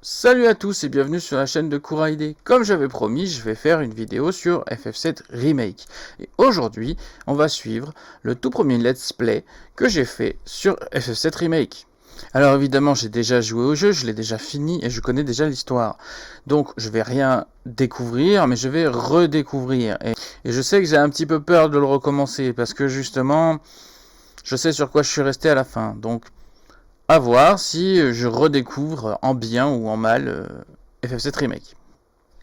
Salut à tous et bienvenue sur la chaîne de Kouraide. Comme j'avais promis, je vais faire une vidéo sur FF7 Remake. Et aujourd'hui, on va suivre le tout premier let's play que j'ai fait sur FF7 Remake. Alors évidemment, j'ai déjà joué au jeu, je l'ai déjà fini et je connais déjà l'histoire. Donc je vais rien découvrir, mais je vais redécouvrir. Et je sais que j'ai un petit peu peur de le recommencer parce que justement, je sais sur quoi je suis resté à la fin. Donc à voir si je redécouvre en bien ou en mal FF7 Remake.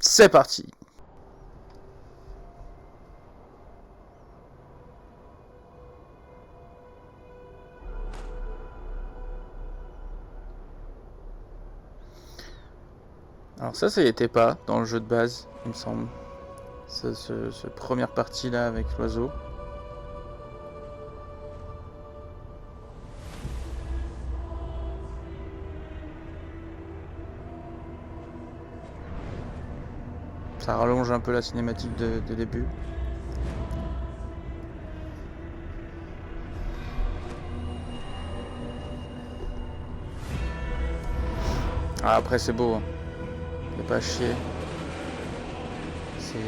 C'est parti. Alors ça y était pas dans le jeu de base, il me semble. Cette première partie là avec l'oiseau. Ça rallonge un peu la cinématique de début. Ah, après c'est beau, hein. Il n'y a pas à chier.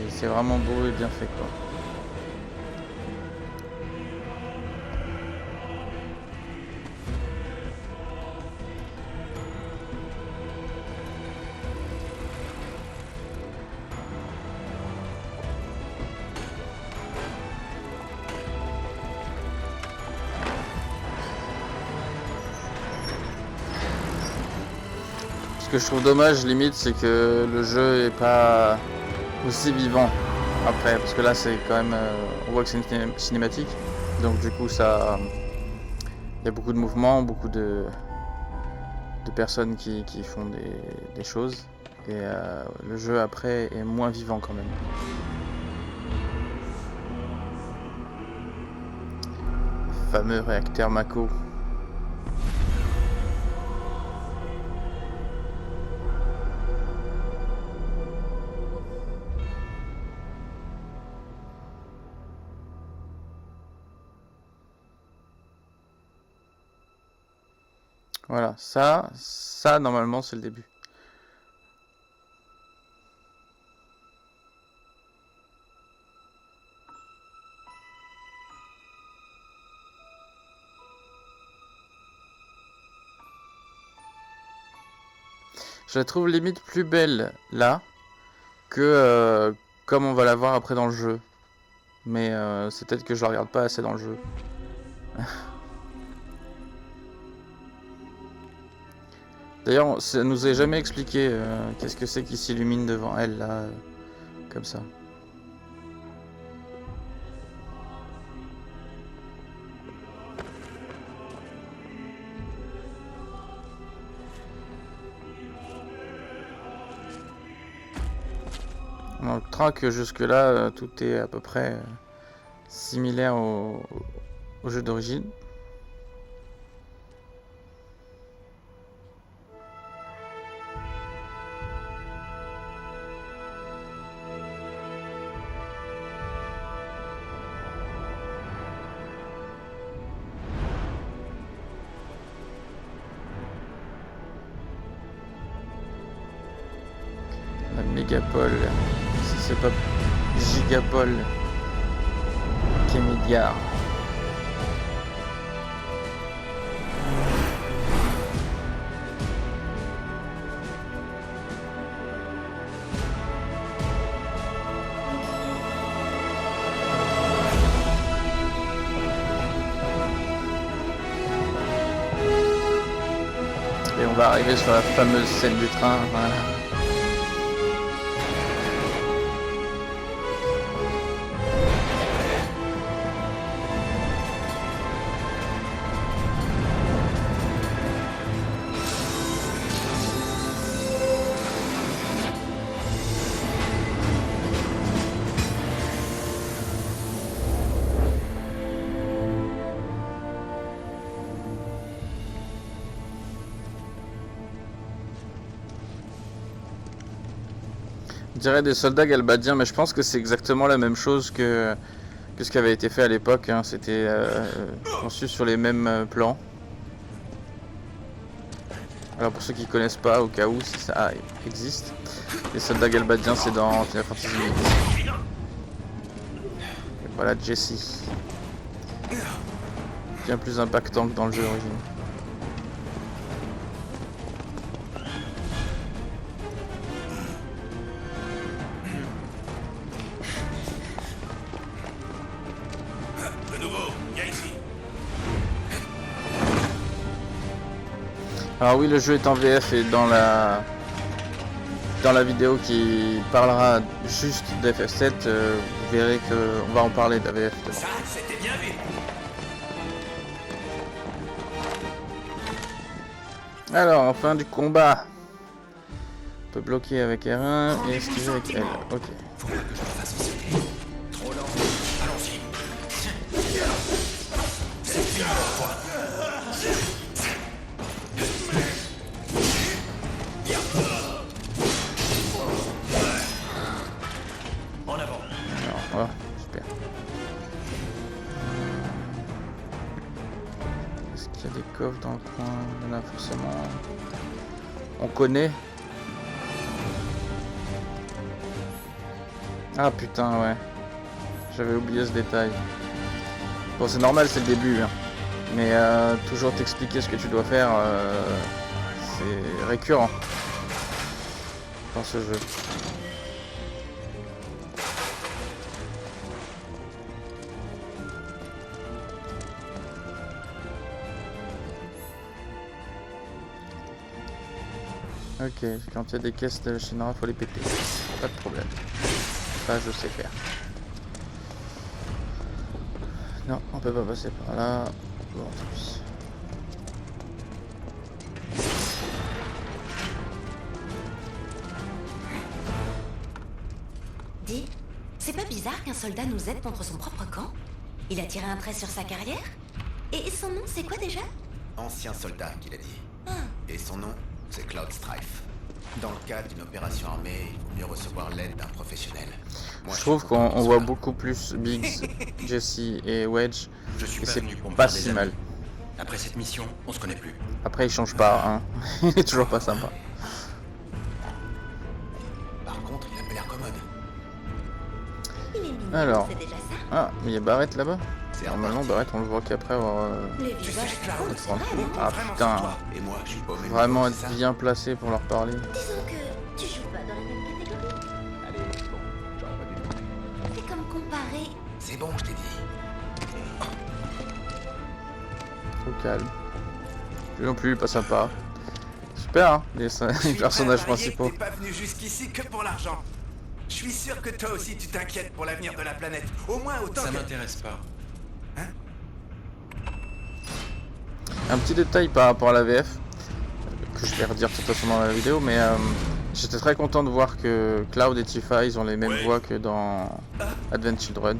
C'est vraiment beau et bien fait quoi. Ce que je trouve dommage limite, c'est que le jeu est pas aussi vivant après, parce que là c'est quand même, on voit que c'est une cinématique, donc du coup ça, il y a beaucoup de mouvements, beaucoup de personnes qui font des choses, et le jeu après est moins vivant quand même. Le fameux réacteur Mako. Voilà, ça normalement c'est le début. Je la trouve limite plus belle là que comme on va la voir après dans le jeu. Mais c'est peut-être que je la regarde pas assez dans le jeu. D'ailleurs, ça nous est jamais expliqué qu'est-ce que c'est qui s'illumine devant elle là, comme ça. On notera que jusque là, tout est à peu près similaire au jeu d'origine. La mégapole, si c'est pas gigapole, Kémédiar. Et on va arriver sur la fameuse scène du train, voilà. Je dirais des soldats galbadiens, mais je pense que c'est exactement la même chose que ce qui avait été fait à l'époque, hein. C'était conçu sur les mêmes plans. Alors pour ceux qui connaissent pas, au cas où si ça existe, les soldats galbadiens c'est dans Final Fantasy VIII. Et voilà Jesse. Bien plus impactant que dans le jeu d'origine. Alors oui, le jeu est en VF et dans la vidéo qui parlera juste d'FF7, vous verrez qu'on va en parler de la VF. Ça, c'était bien vu. Alors, en fin du combat, on peut bloquer avec R1 et esquiver avec L. Ok. Faut pas que je me fasse sauter. Trop lent. Allons-y. C'est fini pour toi. En avant. Alors, voilà, super. Est-ce qu'il y a des coffres dans le coin? Il y en a forcément. On connaît. Ah putain, ouais. J'avais oublié ce détail. Bon, c'est normal, c'est le début. Hein. Mais toujours t'expliquer ce que tu dois faire, c'est récurrent dans ce jeu. Ok, quand il y a des caisses de Shinra, faut les péter. Pas de problème. Ça, je sais faire. Non, on peut pas passer par là. Bon, tant pis. Dis, c'est pas bizarre qu'un soldat nous aide contre son propre camp? Il a tiré un trait sur sa carrière? Et son nom, c'est quoi déjà? Ancien soldat, qu'il a dit. Ah, Et son nom, c'est Cloud Strife. Dans le cadre d'une opération armée, il vaut mieux recevoir l'aide d'un professionnel. Moi, Je trouve suis qu'on content voit qu'il soit beaucoup plus Biggs, Jesse et Wedge. là. Je suis Et pas c'est venu pour me pas faire des si amis. mal. Après cette mission, on se connaît plus. Après, il change pas, hein. Il est toujours pas sympa. Par contre, il a pas l'air commode. il est mignon, Alors. c'est déjà ça. Ah, mais il y a Barrett là-bas. C'est Normalement, reparti. Barrett, on le voit qu'après avoir. Le Tu sais, visage Cloud, compte, c'est vrai, on non? compte Ah, vraiment putain. sur toi. Et moi, je suis pas au même Vraiment niveau, être c'est ça bien placé pour leur parler. Disons que tu joues pas dans la même catégorie. Allez, bon, j'aurais pas dû demander. C'est comme comparer. C'est bon, je t'ai dit. Trop calme. Lui non plus, pas sympa. Super, hein, les personnages principaux. T'es pas venu jusqu'ici que pour l'argent. Je suis sûr que toi aussi tu t'inquiètes pour l'avenir de la planète. Au moins autant Ça que... m'intéresse pas. Un petit détail par rapport à la VF, que je vais redire de toute façon dans la vidéo, mais j'étais très content de voir que Cloud et Tifa, ils ont les mêmes voix que dans Advent Children.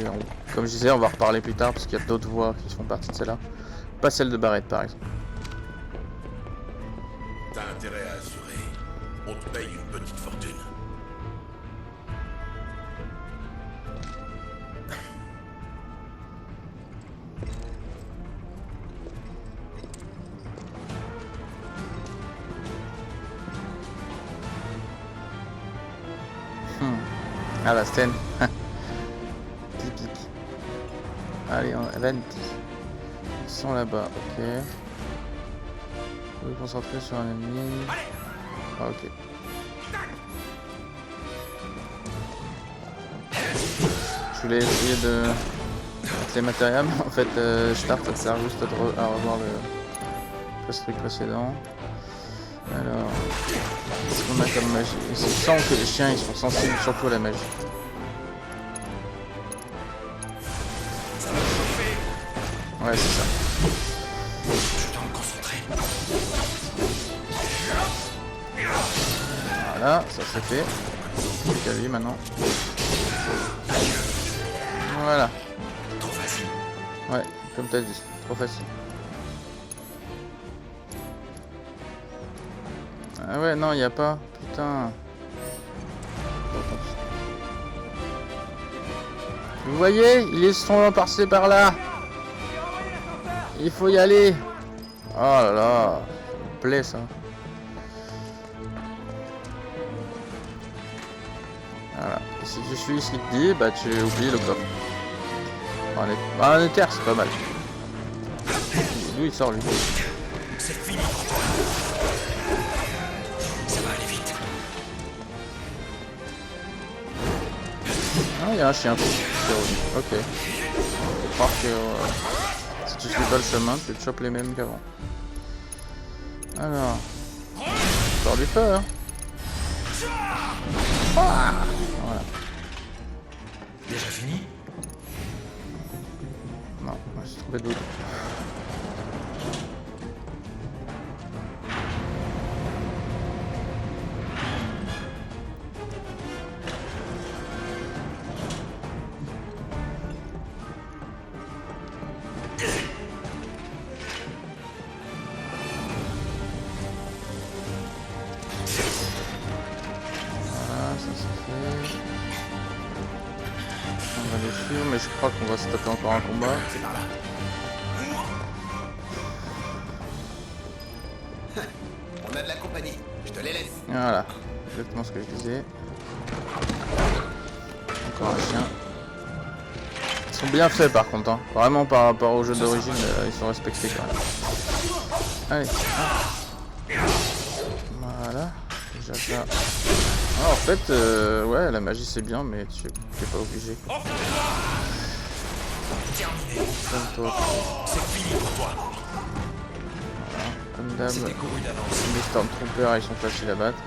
Et comme je disais, on va en reparler plus tard, parce qu'il y a d'autres voix qui font partie de celle-là. Pas celle de Barrett, par exemple. T'as intérêt à assurer. On te paye une petite fortune. Ah, la scène. Typique. Allez, Venti. Ils sont là-bas, ok. Vous vous concentrer sur un ennemi. Ah, ok. Je voulais essayer de mettre les matériels, mais en fait, Start, ça sert juste à revoir le truc précédent. Alors, qu'est-ce qu'on a comme magie? Il semble que les chiens ils sont sensibles surtout à la magie. Ouais, c'est ça. Je dois me concentrer. Voilà, ça c'est fait. Plus qu'à lui maintenant. Voilà. Trop facile. Ouais, comme t'as dit, trop facile. Ah ouais, non, y a pas. Putain. Bon, tant pis. Vous voyez, ils sont passés par là. Il faut y aller. Oh là là. plaît ça. Voilà. Et si tu suis ce qu'il te dit, bah tu oublies le coffre. Un éther, c'est pas mal. D'où il sort lui? C'est fini pour toi. Ça va aller vite. Ah, il y a un chien. Ok. Faut croire que si tu suis pas le chemin, tu te chopes les mêmes qu'avant. Alors. Sors du feu, hein. Ah, voilà. Déjà fini? Non, je suis trompé de doute. Mais je crois qu'on va se taper encore un combat. C'est par là. On a de la compagnie, je te les laisse. Voilà, exactement ce que je disais. Encore un chien. Ils sont bien faits par contre, hein. Vraiment par rapport au jeu d'origine, ils sont respectés quand même. Allez, hop. Voilà, déjà ça. Ah, en fait, ouais, la magie c'est bien, mais tu n'es pas obligé. Toi. C'est fini pour toi. Voilà, comme d'hab, C'était couru d'avance. les Stormtroopers ils sont faciles à battre.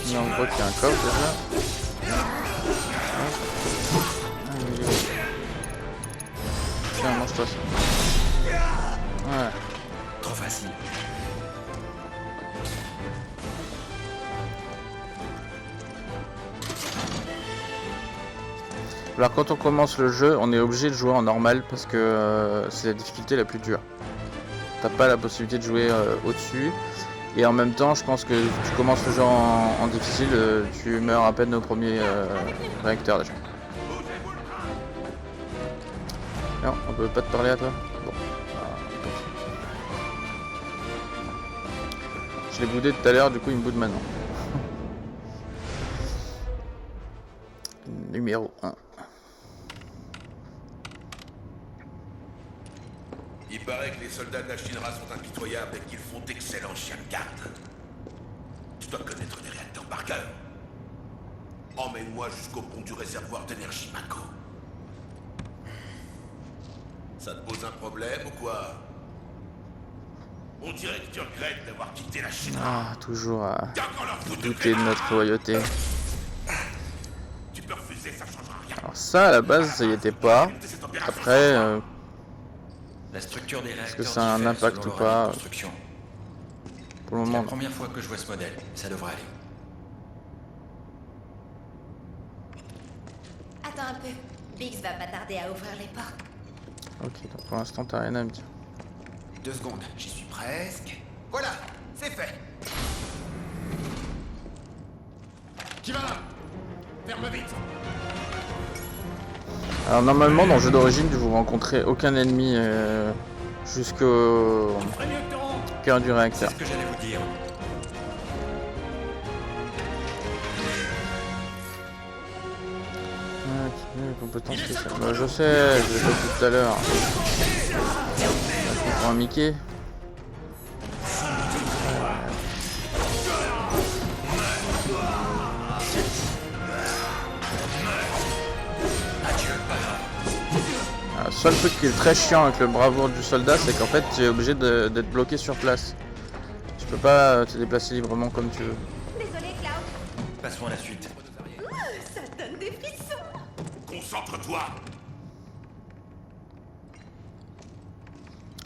Mais on voit qu'il y a un coffre déjà. Tiens, mange-toi ça. Ouais. Trop facile. Alors quand on commence le jeu, on est obligé de jouer en normal parce que c'est la difficulté la plus dure. T'as pas la possibilité de jouer au-dessus. Et en même temps, je pense que tu commences le jeu en difficile, tu meurs à peine au premier réacteur déjà. Non, on peut pas te parler à toi. Bon. Je l'ai boudé tout à l'heure, du coup il me boude maintenant. Numéro 1. Il paraît que les soldats de la Shinra sont impitoyables et qu'ils font d'excellents chiens de garde. Tu dois connaître les réacteurs par cœur. Emmène-moi jusqu'au pont du réservoir d'énergie Mako. Ça te pose un problème ou quoi? On dirait que tu regrettes d'avoir quitté la Shinra. Ah, toujours à T'as encore leur foutre douter de notre loyauté. Tu peux refuser, ça changera rien. Alors ça, à la base, ça y était pas. Après, La structure des réacteurs est-ce que ça a un diffère impact selon ou leur pas? année de construction. Pour le C'est la moment, non. première fois que je vois ce modèle. Ça devrait aller. Attends un peu. Biggs va pas tarder à ouvrir les portes. Ok, donc pour l'instant, t'as rien à me dire. 2 secondes, j'y suis presque. Voilà, c'est fait. Qui va là? Ferme vite. Alors normalement, dans le jeu d'origine, vous rencontrez aucun ennemi jusqu'au Ferais mieux que te rendre. cœur du C'est réacteur. ce que j'allais vous dire. Compétences spéciales. Bah, je sais, je l'ai fait tout à l'heure. Pour un Mickey. Le seul truc qui est très chiant avec le bravoure du soldat, c'est qu'en fait tu es obligé d'être bloqué sur place. Tu peux pas te déplacer librement comme tu veux. Désolé, Cloud. Passons à la suite. Ça donne des frissons. Concentre-toi.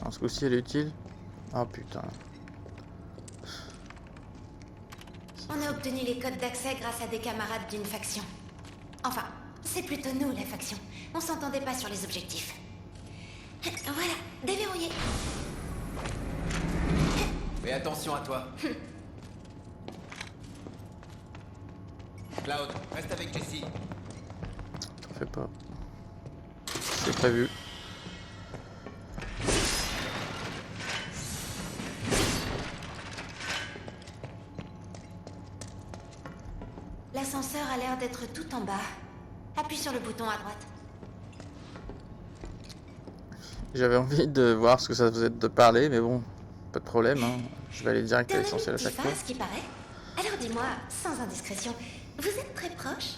Alors ce coup-ci elle est utile. Oh putain. On a obtenu les codes d'accès grâce à des camarades d'une faction. Enfin, C'est plutôt nous, la faction. On s'entendait pas sur les objectifs. Voilà, déverrouillé. Fais attention à toi. Cloud, reste avec Jessie. T'en fais pas. C'est prévu. L'ascenseur a l'air d'être tout en bas. Appuie sur le bouton à droite. J'avais envie de voir ce que ça faisait de parler, mais bon, pas de problème, hein. Je vais aller direct à l'essentiel à chaque fois. T'es un ami petit ce qui paraît. Alors dis-moi, sans indiscrétion, vous êtes très proches?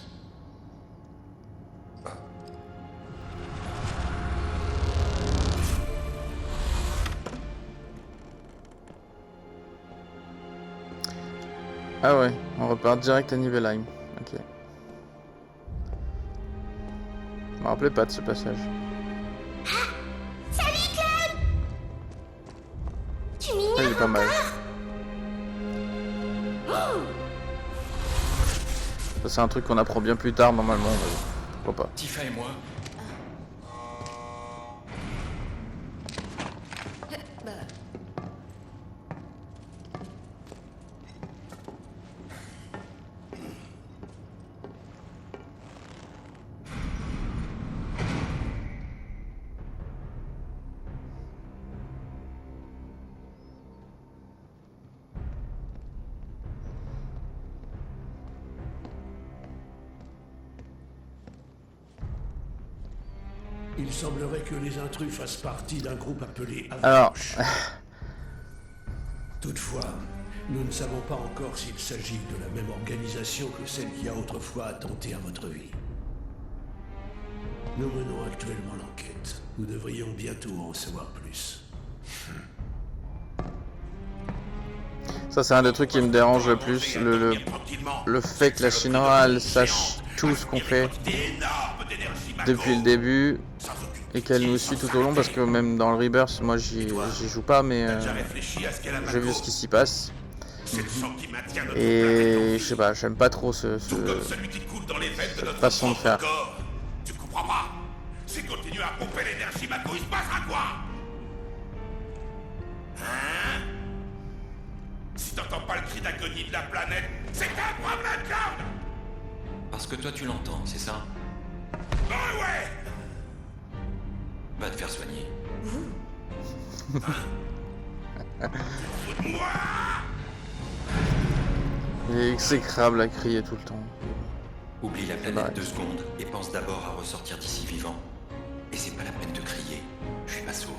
Ah ouais, on repart direct à Nibelheim. Ok. Je me rappelais pas de ce passage. Salut Cloud! Tu Ah, il m'ignores est pas mal. Oh, Ça c'est un truc qu'on apprend bien plus tard normalement. Mais pourquoi pas. Tifa et moi, bah, Il semblerait que les intrus fassent partie d'un groupe appelé Alors, Avalanche. Toutefois, nous ne savons pas encore s'il s'agit de la même organisation que celle qui a autrefois attenté à votre vie. Nous menons actuellement l'enquête. Nous devrions bientôt en savoir plus. ça c'est un des trucs qui me dérange le plus, le fait que la Shinra elle sache tout ce qu'on fait depuis le début et qu'elle nous suit tout au long, parce que même dans le Rebirth, moi j'y joue pas, mais j'ai vu ce qui s'y passe. Et je sais pas, j'aime pas trop cette façon de faire. Tu comprends pas? Si continue à pomper l'énergie, Mako, il se passera quoi? Hein? Si t'entends pas le cri d'agonie de la planète, c'est un problème, Cloud! parce que toi tu l'entends, c'est ça? Oh ouais! Va te faire soigner. Moi! Il est exécrable à crier tout le temps. Oublie la Ouais. planète 2 secondes et pense d'abord à ressortir d'ici vivant. Et c'est pas la peine de crier, je suis pas sourd.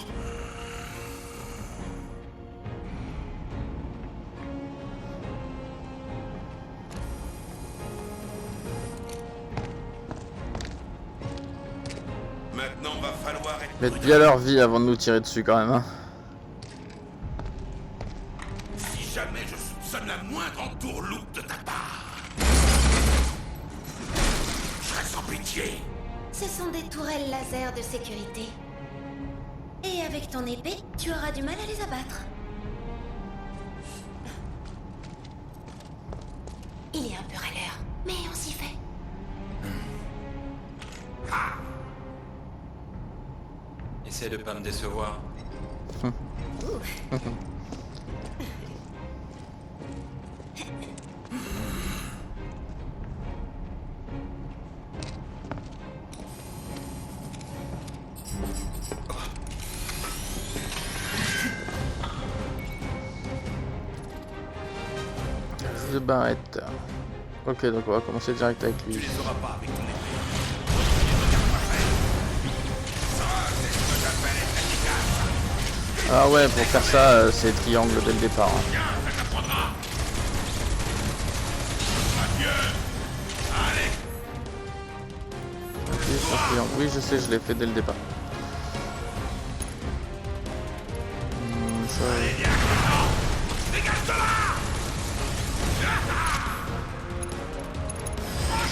Maintenant, va falloir être Mettre bien leur vie avant de nous tirer dessus quand même. Hein. Si jamais je soupçonne la moindre entourloupe de ta part, je serai sans pitié. ce sont des tourelles laser de sécurité. Et avec ton épée, tu auras du mal à les abattre. Il est un peu râleur, mais on s'y fait. Essaie de pas me décevoir. The Barrett. Ok, donc on va commencer direct avec lui. Tu les auras pas avec ton épée. Ah ouais, pour faire ça, c'est triangle dès le départ. Hein. Tiens, ça t'apprendra. Adieu. Allez. Appuyer sur triangle. Oui, je sais, je l'ai fait dès le départ. Ça... Dégage-toi là.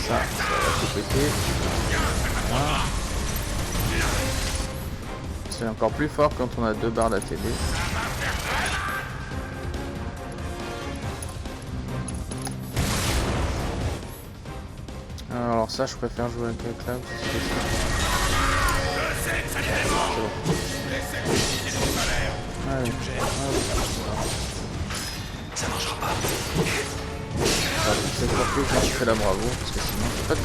Ça va tout péter. Voilà. C'est encore plus fort quand on a deux barres d'ATB. Alors ça ça, je préfère jouer avec le cloud. Allez. Ça marchera pas. C'est pas plus quand tu fais la bravo, parce que sinon c'est pas de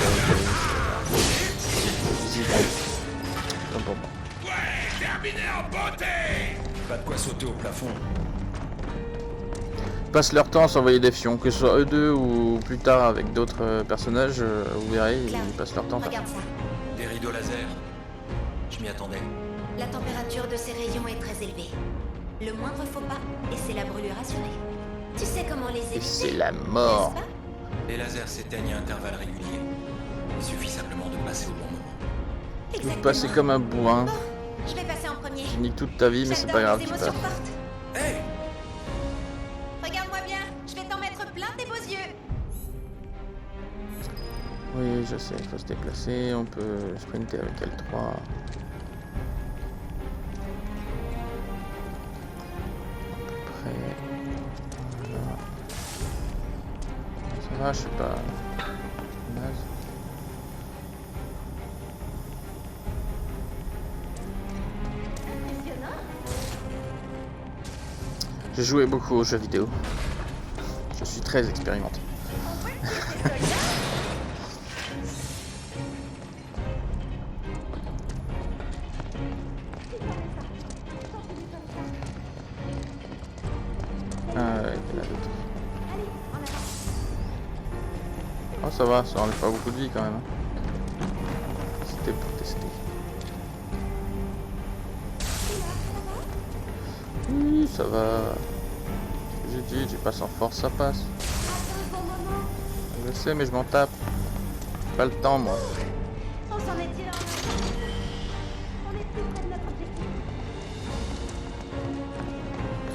Comme pour moi. Pas de quoi sauter au plafond. Ils passent leur temps à s'envoyer des fions, que ce soit eux deux ou plus tard avec d'autres personnages, vous verrez, ils passent leur temps. Regarde ça. Des rideaux laser. Je m'y attendais. La température de ces rayons est très élevée. Le moindre faux pas, et c'est la brûlure assurée. Tu sais comment les éviter, Et c'est la mort. n'est-ce pas? Les lasers s'éteignent à intervalles réguliers. Il suffit simplement de passer au bon moment. Vous Exactement. passez comme un bourrin. Bon, je vais passer en premier. Tu niques toute ta vie, mais c'est pas grave, J'adore les tu émotions passes. fortes. Hey! Regarde-moi bien, je vais t'en mettre plein tes beaux yeux. Oui, je sais, il faut se déplacer, on peut sprinter avec L3. Prêt. Voilà. Ça va, je suis pas naze. Impressionnant. J'ai joué beaucoup aux jeux vidéo. Je suis très expérimenté. Ah ouais, il y en a d'autres. Oh ça va, ça enlève pas beaucoup de vie quand même. Hein. C'était pour tester. Oui, ça va. J'ai dit, j'ai pas sans force, ça passe. Je sais, mais je m'en tape. J'ai pas le temps, moi. On s'en est tiré en On est plus près de notre objectif.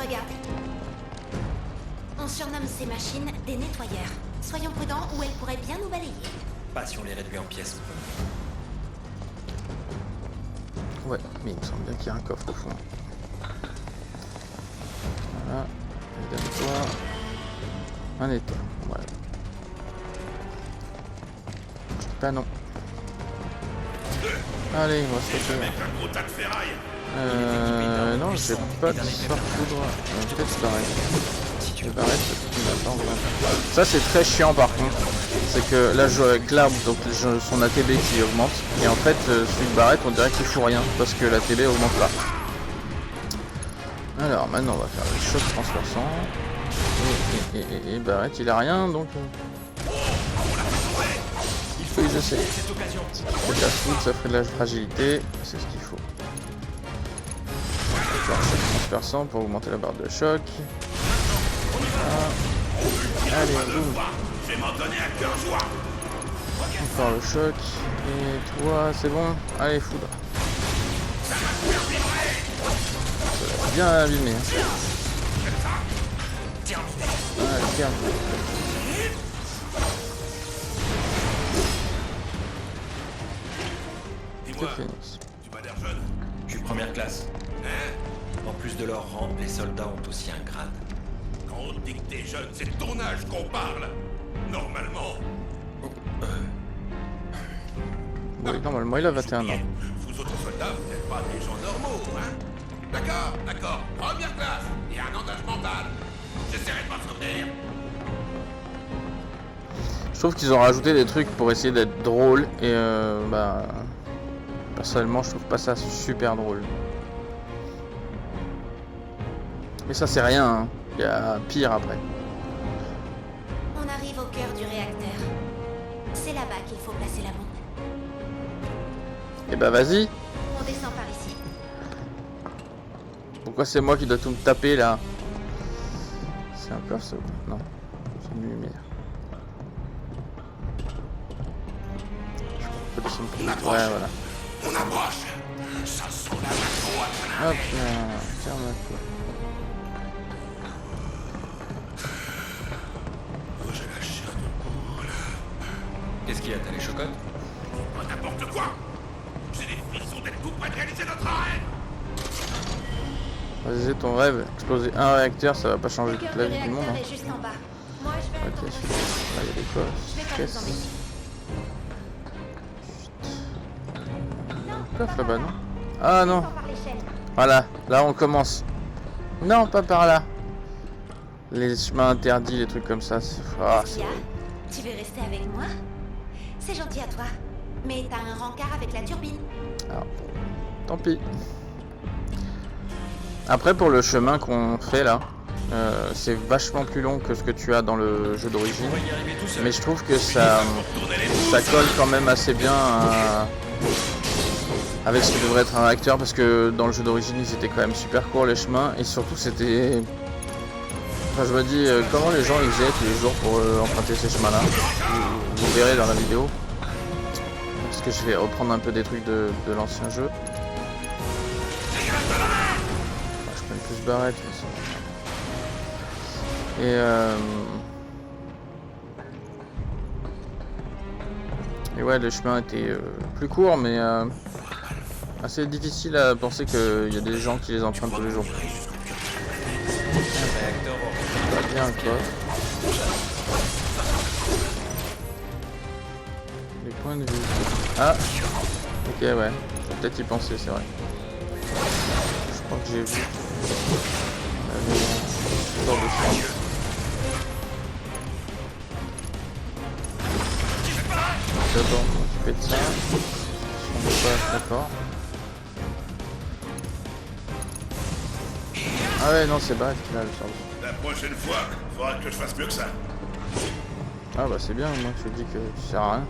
Regarde. On surnomme ces machines des nettoyeurs. Soyons prudents ou elles pourraient bien nous balayer. Pas si on les réduit en pièces. Ouais, mais il me semble bien qu'il y a un coffre au fond. Voilà. Donne-toi. Un état. Voilà. Bah non. Allez, on va se retrouver. Non, j'ai pas de sort foudre. Peut-être barrette. Le barrette, il m'attend vraiment. Ça, c'est très chiant par contre. C'est que là, je joue avec l'arbre, donc son ATB qui augmente. Et en fait, celui de barrette, on dirait qu'il fout rien parce que l'ATB augmente pas. Alors, maintenant, on va faire le choc transperçant. Et barrette, il a rien donc. Oui, je sais. Ça fait de la foudre, ça fait de la fragilité, c'est ce qu'il faut. Faire un choc transperçant pour augmenter la barre de choc. Voilà. Allez, boum. Encore le choc. Et toi, c'est bon. Allez, foudre. Ça va bien abîmer. Allez, tiens. Dis-moi, tu m'as l'air jeune. Je suis première classe. Hein? En plus de leur rang, les soldats ont aussi un grade. Quand on dit que t'es jeune, c'est de ton âge qu'on parle. Normalement. Oui, normalement, il a 21 ans. Vous autres soldats, vous n'êtes pas des gens normaux, hein? D'accord, d'accord. Première classe. Il y a un entache mental. J'essaierai de m'en souvenir. Je trouve qu'ils ont rajouté des trucs pour essayer d'être drôle et bah personnellement je trouve pas ça super drôle. Mais ça c'est rien, hein. Il y a pire après. On arrive au cœur du réacteur. C'est là-bas qu'il faut placer la bombe. Et bah vas-y. On descend par ici. Pourquoi c'est moi qui dois tout me taper là? C'est un coffre ça ou pas? Non. C'est une lumière. Je peux descendre plus vite. Ouais voilà. On approche. Ça sent la macro à Hop là. Tiens ma Oh, j'ai la chair de poule. Qu'est-ce qu'il y a, t'as les chocottes? Pas n'importe quoi. J'ai des frissons d'être tout près de réaliser notre rêve. Vas-y, ton rêve, exploser un réacteur, ça va pas changer Le toute cœur la du vie du monde. réacteur Hein. est juste en bas. Moi, je vais Ok, attendre. super. Là, il y a des Je vais pas coffres. vous embêter. coffre là-bas, non? Ah non. Voilà, là on commence. Non, pas par là. Les chemins interdits, les trucs comme ça. Ah, Sophia, tu veux rester avec moi? C'est gentil à toi. Mais t'as un rencard avec la turbine. alors, tant pis. Après, pour le chemin qu'on fait là, c'est vachement plus long que ce que tu as dans le jeu d'origine. Mais je trouve que ça colle quand même assez bien avec ce qui devrait être un réacteur, parce que dans le jeu d'origine ils étaient quand même super courts les chemins, et surtout c'était... Enfin, je me dis comment les gens ils faisaient tous les jours pour emprunter ces chemins là. Vous verrez dans la vidéo, parce que je vais reprendre un peu des trucs de l'ancien jeu. Enfin, je peux même plus se barrer de toute façon. Et ouais, le chemin était plus court, mais assez difficile à penser qu'il y a des gens qui les empruntent tous les jours. Pas bien quoi. Les points de vue. Ah, ok, ouais. Faut peut-être y penser, c'est vrai. Je crois que j'ai vu. Sort de chambre. D'abord m'occuper de ça. On ne pas, d'accord. Ah ouais, non, c'est bas qui a le sort. La prochaine fois, faudra que je fasse mieux que ça. Ah bah c'est bien, moi je te dis que tu sers à rien.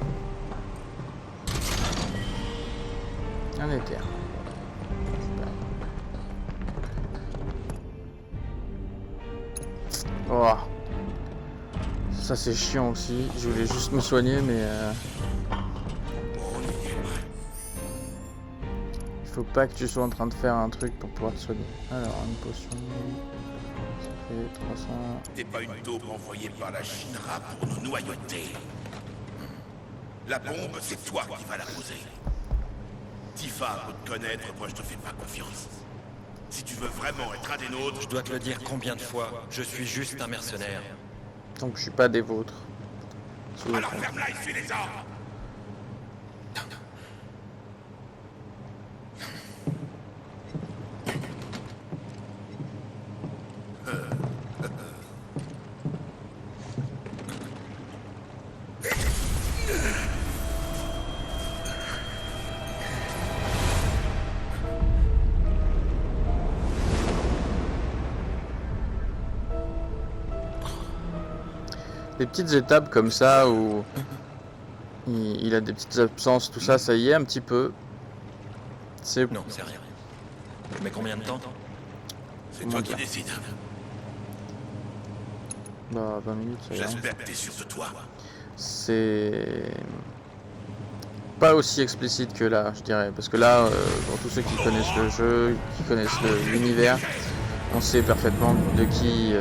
Un éther. Super. Oh. Ça c'est chiant aussi, je voulais juste me soigner mais il faut pas que tu sois en train de faire un truc pour pouvoir te soigner. Alors une potion, ça fait 300... T'es pas une taupe envoyée par la Shinra pour nous noyauter. La bombe, c'est toi qui vas la poser. Tifa peut te connaître, moi je te fais pas confiance. Si tu veux vraiment être un des nôtres... Je dois te le dire combien de fois, je suis juste un mercenaire. Donc je suis pas des vôtres. Alors ferme-la et suis les ordres. Des petites étapes comme ça où il a des petites absences, tout ça, ça y est un petit peu. C'est... Non, c'est rien. Mais combien de temps? C'est toi qui décides. Bah 20 minutes, ça y est. J'espère que t'es sûr de toi. C'est pas aussi explicite que là, je dirais, parce que là, pour tous ceux qui connaissent le jeu, qui connaissent l'univers, on sait parfaitement de qui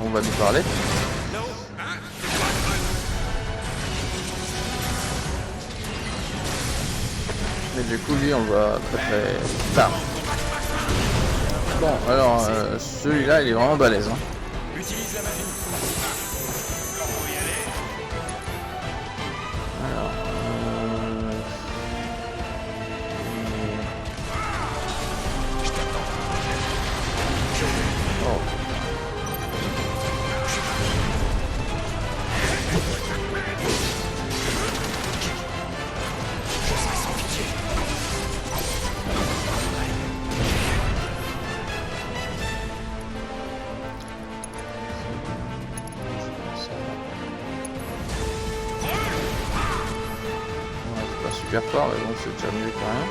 on va nous parler. Mais du coup, lui, on va très tard. Bon, alors, celui-là, il est vraiment balèze. Hein. Utilise la magie. Alors, oh. Super fort, mais bon, c'est déjà mieux que rien.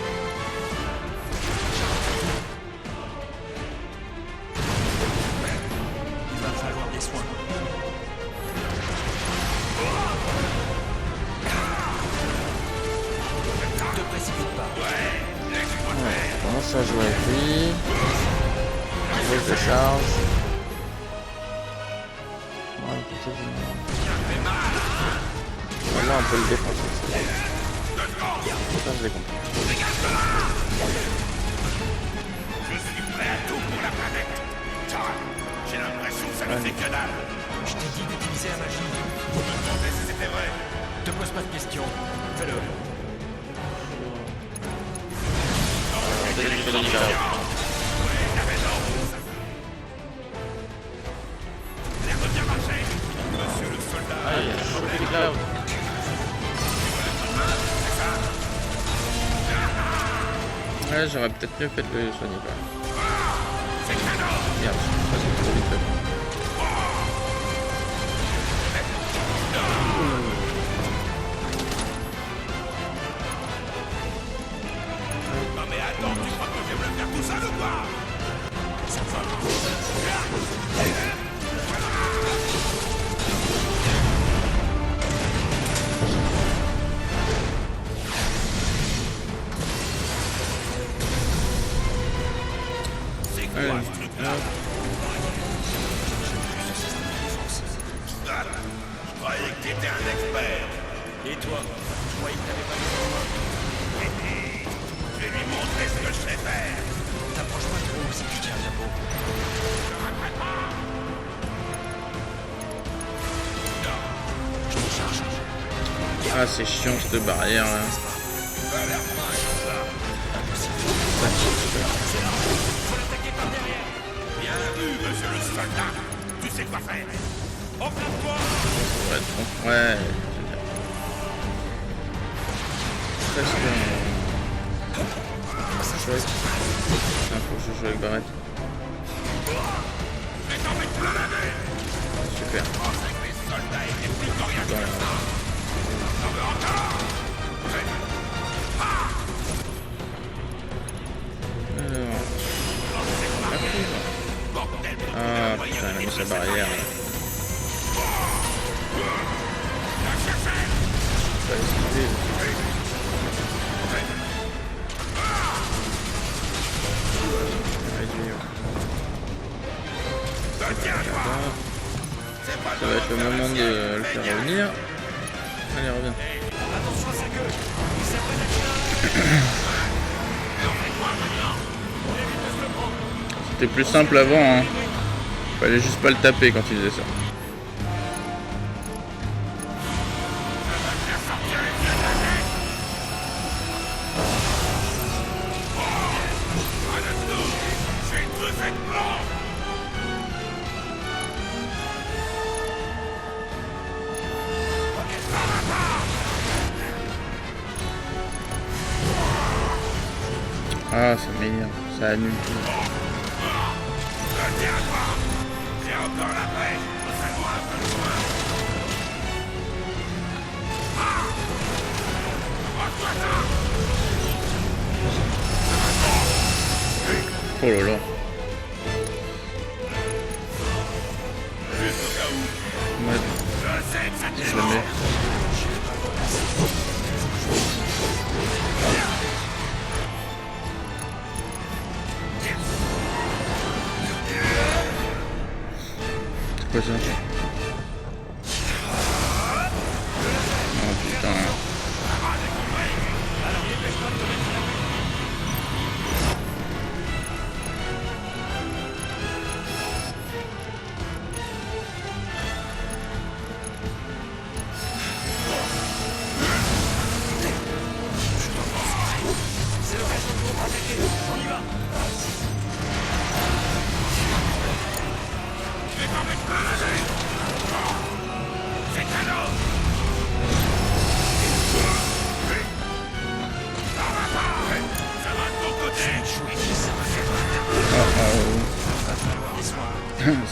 Il va falloir des soins. Ne te précipite pas. Ouais, on commence à jouer avec lui. Prise de charge. Ouais, peut-être une... Là, on peut le défoncer. Ça, je l'ai compris. Je suis prêt à tout pour la planète. J'ai l'impression que ça ne fait que dalle. Je t'ai dit d'utiliser la magie. Je me demandais si c'était vrai. Te pose pas de questions. Fais-le. Ouais, j'aurais peut-être mieux fait de le soigner quand même. Merde, c'est trop vite fait. Non mais attends, tu crois que je vais me faire tout seul ou quoi? C'est quoi ce truc-là? Je croyais que t'étais un expert. Et toi? Je croyais que t'avais pas besoin de moi. Je vais lui montrer ce que je sais faire. T'approches pas trop si tu tiens bien beau. Je m'en charge. Ah, c'est chiant cette barrière là. Bien vu, monsieur le soldat. Tu sais quoi faire. Enflamme-toi. Ouais. Presque. Chouette. Putain, faut que je joue avec Barrett. Super. Ah putain, elle a mis sa barrière là. Pas esquiver. Ça va être le moment de le faire revenir. Allez, reviens. C'était plus simple avant, hein. Fallait juste pas le taper quand il faisait ça. Ah, ça m'énerve, ça annule tout. Oh là là. Ouais. Je le mets. C'est quoi ça? Oh putain.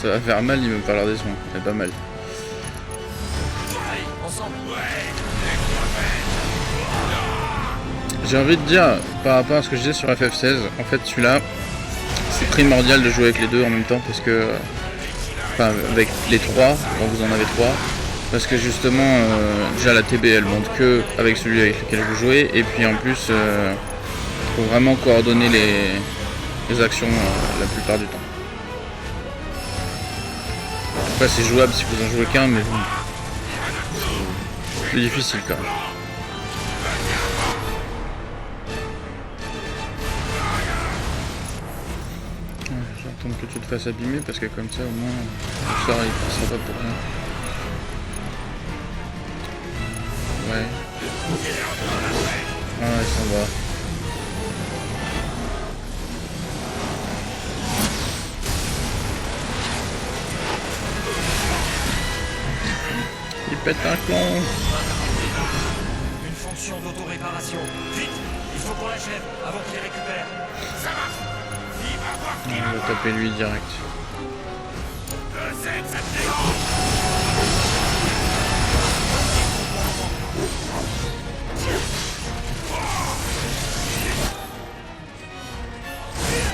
Ça va faire mal, il va me falloir des soins. C'est pas mal. J'ai envie de dire, par rapport à ce que je disais sur FF16, en fait celui-là, c'est primordial de jouer avec les deux en même temps parce que... Enfin, avec les trois, quand vous en avez trois. Parce que justement, déjà la TB elle monte que avec celui avec lequel vous jouez. Et puis en plus, faut vraiment coordonner les actions la plupart du temps. Après c'est jouable si vous en jouez qu'un, mais bon, c'est plus difficile quand même. J'attends que tu te fasses abîmer parce que comme ça au moins le sort il passera pas pour rien. Ouais. Ah il s'en va. pète un plomb. Une fonction d'auto-réparation. Vite, il faut qu'on l'achève avant qu'il les récupère. Ça marche. Il va voir qui On va va taper lui direct. Je sais que ça te dérange.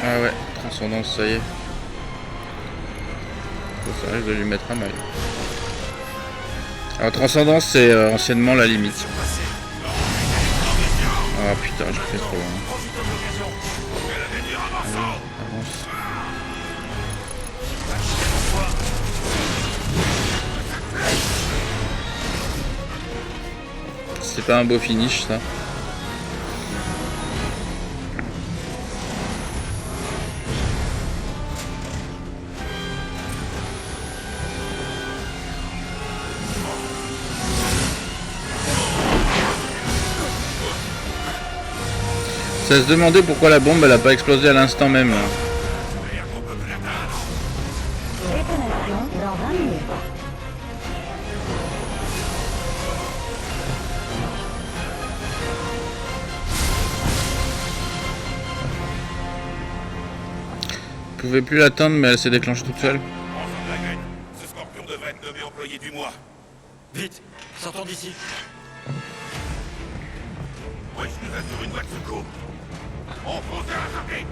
Ah ouais, transcendance, ça y est. Ça risque de lui mettre à mal. Alors transcendance, c'est anciennement la limite. Ah putain, je fais trop loin. Allez, avance. C'est pas un beau finish ça. Ça se demandait pourquoi la bombe elle a pas explosé à l'instant même. Là. Je pouvais plus l'atteindre mais elle s'est déclenchée toute seule. Enfin de la graine. Ce scorpion devrait être nommé employé du mois. Vite, sortons d'ici. Oui, je nous assure une voie de secours. On fonce à rattraper.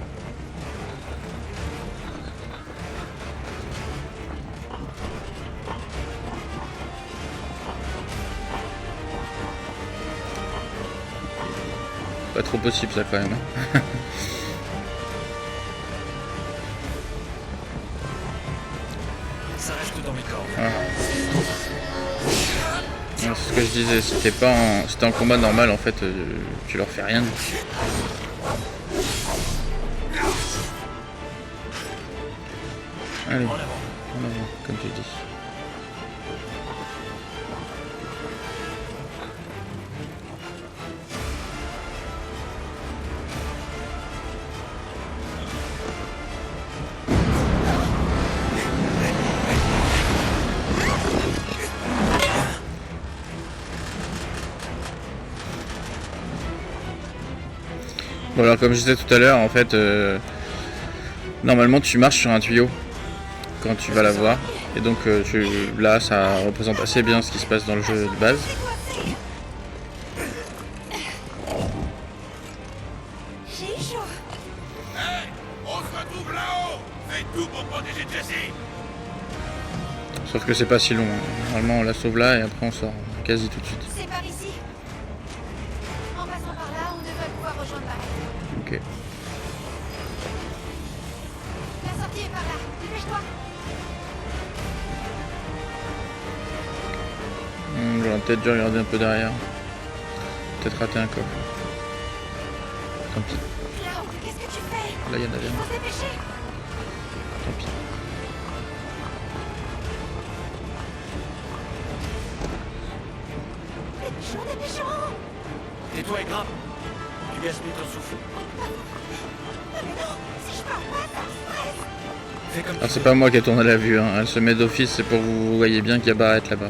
Pas trop possible ça quand même. Hein. Ça reste dans mes cordes. Ah. C'est ce que je disais, c'était pas en... c'était en combat normal en fait, tu leur fais rien. Allez, en avant, comme tu dis. Bon alors comme je disais tout à l'heure, en fait, normalement tu marches sur un tuyau quand tu vas la voir. Et donc là ça représente assez bien ce qui se passe dans le jeu de base. J'ai chaud. Hey, on se retrouve là-haut. Faites tout pour protéger Jessie. Sauf que c'est pas si long. Hein. Normalement on la sauve là et après on sort quasi tout de suite. C'est par ici. En passant par là, on devrait pouvoir rejoindre Barrett. Ok. La sortie est par là. Dépêche-toi. J'aurais peut-être dû regarder un peu derrière. Peut-être rater un coffre. Tant pis. Cloud, qu'est-ce que tu fais? Là il y en avait Il un. faut se dépêcher. Tant pis. Dépêchons, dépêchons. Tais-toi et grimpe. Tu gaspilles ton souffle. Mais non, si je pars pas, ça me stresse. Fais comme Alors tu c'est veux. pas moi qui ai tourné la vue, hein. Elle se met d'office, c'est pour que vous voyez bien qu'il y a Barrett là-bas.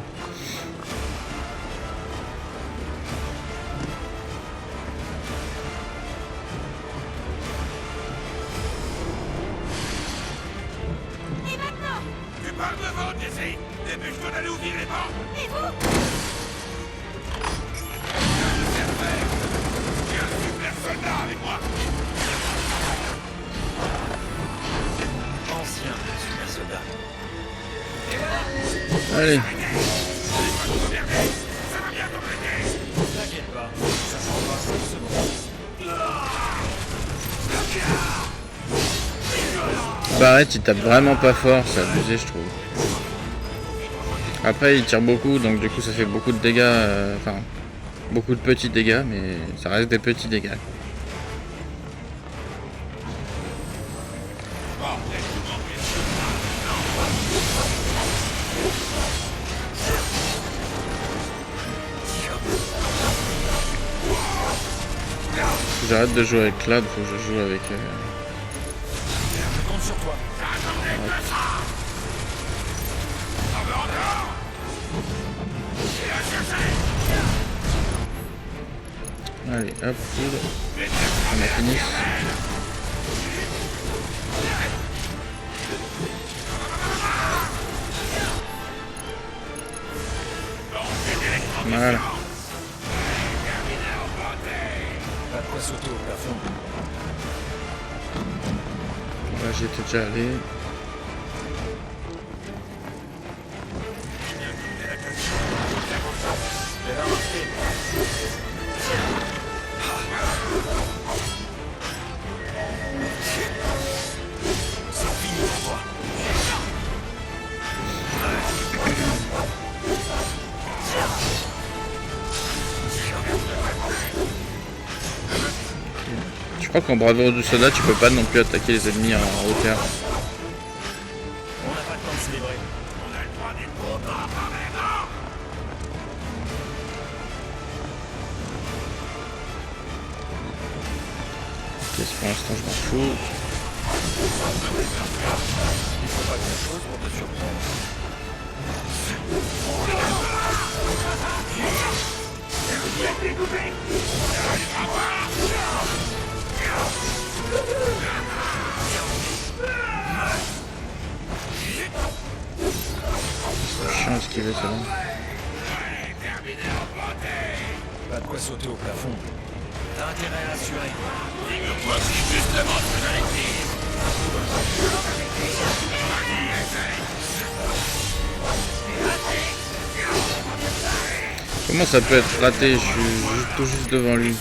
Et maintenant? Tu parles devant, Jessie. Dépêche-toi d'aller ouvrir les portes. Et vous? J'ai un super soldat avec moi. Ancien super soldat. Allez. T'inquiète pas, ça prendra 5 secondes. Barrett il tape vraiment pas fort, c'est abusé je trouve. Après il tire beaucoup donc du coup ça fait beaucoup de dégâts, enfin beaucoup de petits dégâts mais ça reste des petits dégâts. J'arrête de jouer avec Cloud, faut que je joue avec... Je compte sur toi. Allez, hop, foudre. On a fini. Voilà. Pas de quoi sauter au plafond. Là, j'y étais déjà allé. C'est fini pour toi. Je crois qu'en bravoure du soldat, tu peux pas non plus attaquer les ennemis en hauteur. On n'a pas le temps de célébrer. Ok, pour l'instant, je m'en fous. Il faut pas grand chose pour te surprendre. C'est chiant à esquiver ça. Pas de quoi sauter au plafond. T'as intérêt à l'assurer. Comment ça peut être raté? Je suis tout juste devant lui.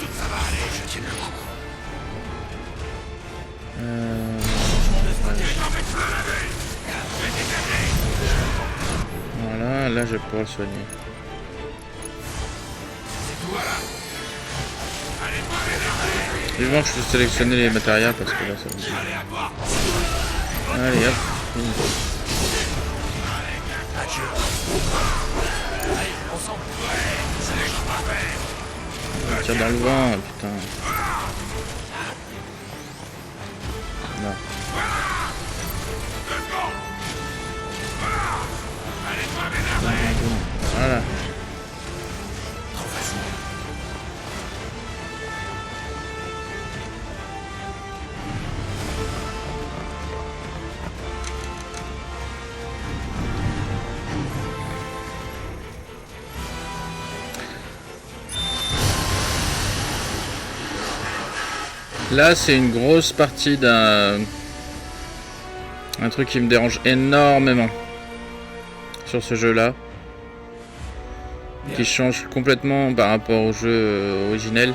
Voilà, là je vais pouvoir le soigner. Vivement que je puisse sélectionner les matériaux parce que là ça me dit. Allez hop, fini. On tire dans le vent, putain. Là. Voilà. Trop facile. Là, c'est une grosse partie d'un truc qui me dérange énormément sur ce jeu-là, qui change complètement par rapport au jeu originel.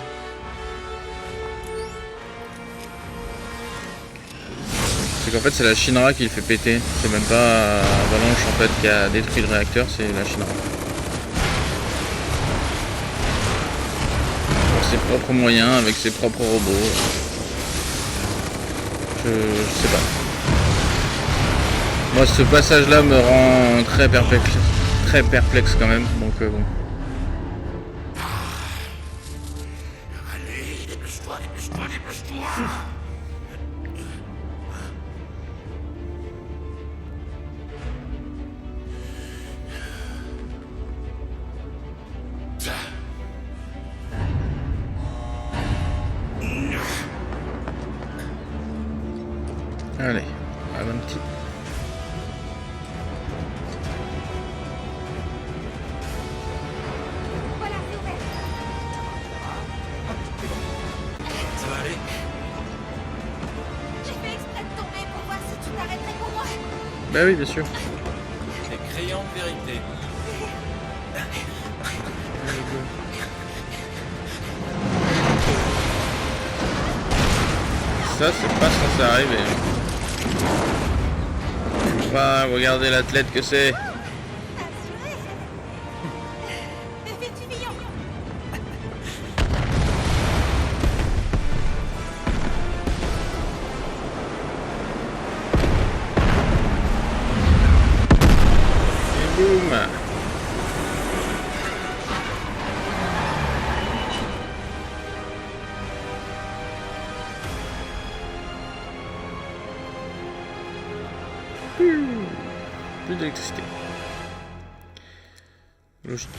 C'est qu'en fait, c'est la Shinra qui le fait péter. C'est même pas Avalanche en fait qui a détruit le réacteur, c'est la Shinra. Pour ses propres moyens, avec ses propres robots. Je sais pas. Moi, ce passage-là me rend très perplexe quand même. Donc bon. Allez, dépêche-toi, dépêche-toi, dépêche-toi. Allez, un petit. Ça va aller? J'ai fait exprès de tomber pour voir si tu t'arrêterais pour moi. Bah oui, bien sûr. Les crayons de vérité. Ça, c'est pas censé arriver. Faut pas regarder l'athlète que c'est. Assuré. Fais du billon. Et boum. Plus d'électricité. Logique.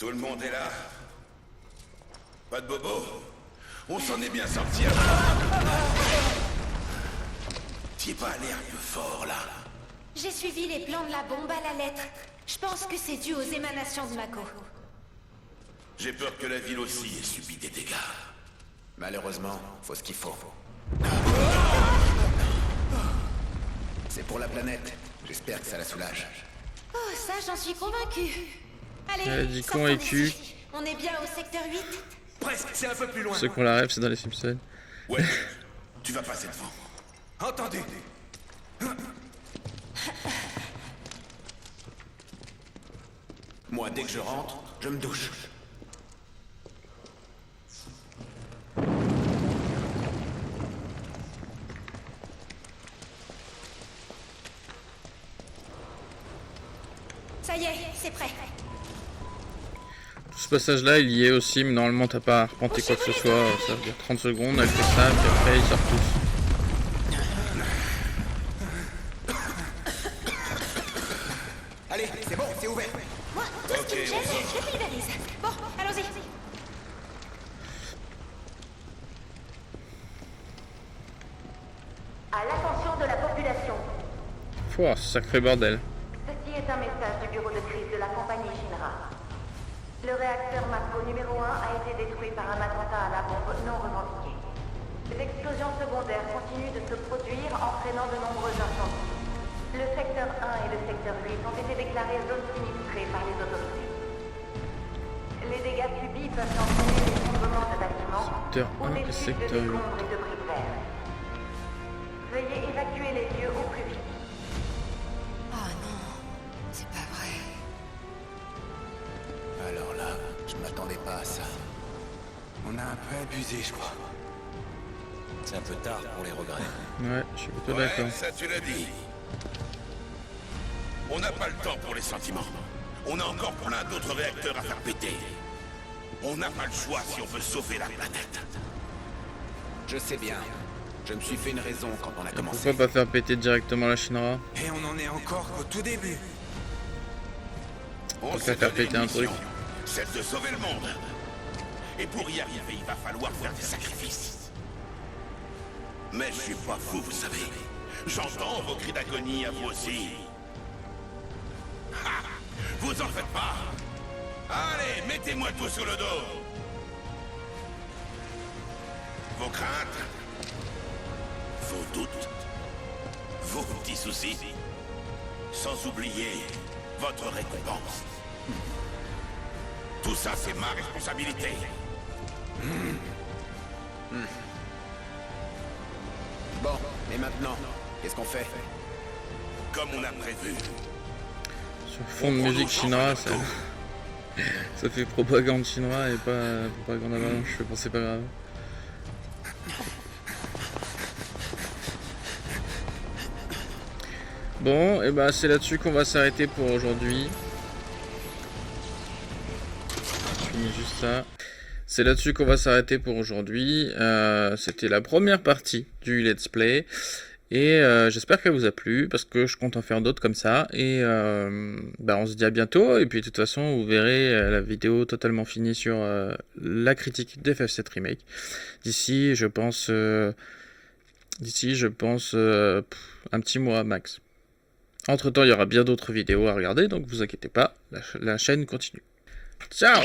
Tout le monde est là. Pas de bobo. On s'en est bien sorti. T'y es pas allé un peu fort, là? J'ai suivi les plans de la bombe à la lettre. Je pense que c'est dû aux émanations de Mako. J'ai peur que la ville aussi ait subi des dégâts. Malheureusement, faut ce qu'il faut. C'est pour la planète. J'espère que ça la soulage. Oh, ça, j'en suis convaincue. Elle Allez, dit sortons con et d'ici. cul. On est bien au secteur 8. Presque, c'est un peu plus loin. Ceux qu'on la rêve, c'est dans les Simpsons. Ouais, tu vas passer devant. Entendu. Moi, dès que je rentre, je me douche. Ça y est, c'est prêt. Tout ce passage-là, il y est aussi, mais normalement, t'as pas à arpenter quoi que ce soit. Ça veut dire 30 secondes, elle fait ça, puis après, ils sortent tous. Allez, c'est bon, c'est ouvert. Moi, tout ce qui me gêne, je pulvérise. Bon, allons-y. À l'attention de la population, Pouah, sacré bordel. ceci est un message du bureau de crise de la compagnie Shinra. Le réacteur Mako numéro 1 a été détruit par un attentat à la bombe non revendiqué. Les explosions secondaires continuent de se produire, entraînant de nombreux incendies. Le secteur 1 et le secteur 8 ont été déclarés zones sinistrées par les autorités. Les dégâts subis peuvent entraîner l'effondrement de bâtiments Secteur ou 1 des et chutes de secteur 8. décombres et de briques vertes. Veuillez évacuer les lieux au plus vite. Oh non, c'est pas vrai. Alors là, je m'attendais pas à ça. On a un peu abusé, je crois. C'est un peu tard pour les regrets. Ouais, je suis plutôt Ouais, d'accord. ça tu l'as dit. On n'a pas le temps pour les sentiments. On a encore plein d'autres réacteurs à faire péter. On n'a pas le choix si on veut sauver la planète. Je sais bien. Je me suis fait une raison quand on a commencé. Pourquoi pas faire péter directement la Shinra? Et on en est encore qu'au tout début. On Faut s'est faire donné péter une un truc. mission, celle de sauver le monde. Et pour y arriver, il va falloir faire des sacrifices. Mais je suis pas fou, vous savez. J'entends vos cris d'agonie à vous aussi. Ha! Vous en faites pas. Allez, mettez-moi tout sur le dos. Vos craintes, vos doutes, vos petits soucis, sans oublier votre récompense. Tout ça, c'est ma responsabilité. Bon, et maintenant, qu'est-ce qu'on fait? Comme on a prévu. Sur fond de musique Shinra, ça, ça fait propagande Shinra et pas propagande Avalanche. Bon, c'est pas grave. Bon, et bah c'est là-dessus qu'on va s'arrêter pour aujourd'hui. Je finis juste ça. C'est là-dessus qu'on va s'arrêter pour aujourd'hui. C'était la première partie du Let's Play. Et j'espère qu'elle vous a plu, parce que je compte en faire d'autres comme ça. Et bah on se dit à bientôt. Et puis de toute façon, vous verrez la vidéo totalement finie sur la critique d'FF7 Remake. D'ici, je pense un petit mois max. Entre-temps, il y aura bien d'autres vidéos à regarder, donc vous inquiétez pas, la chaîne continue. Ciao!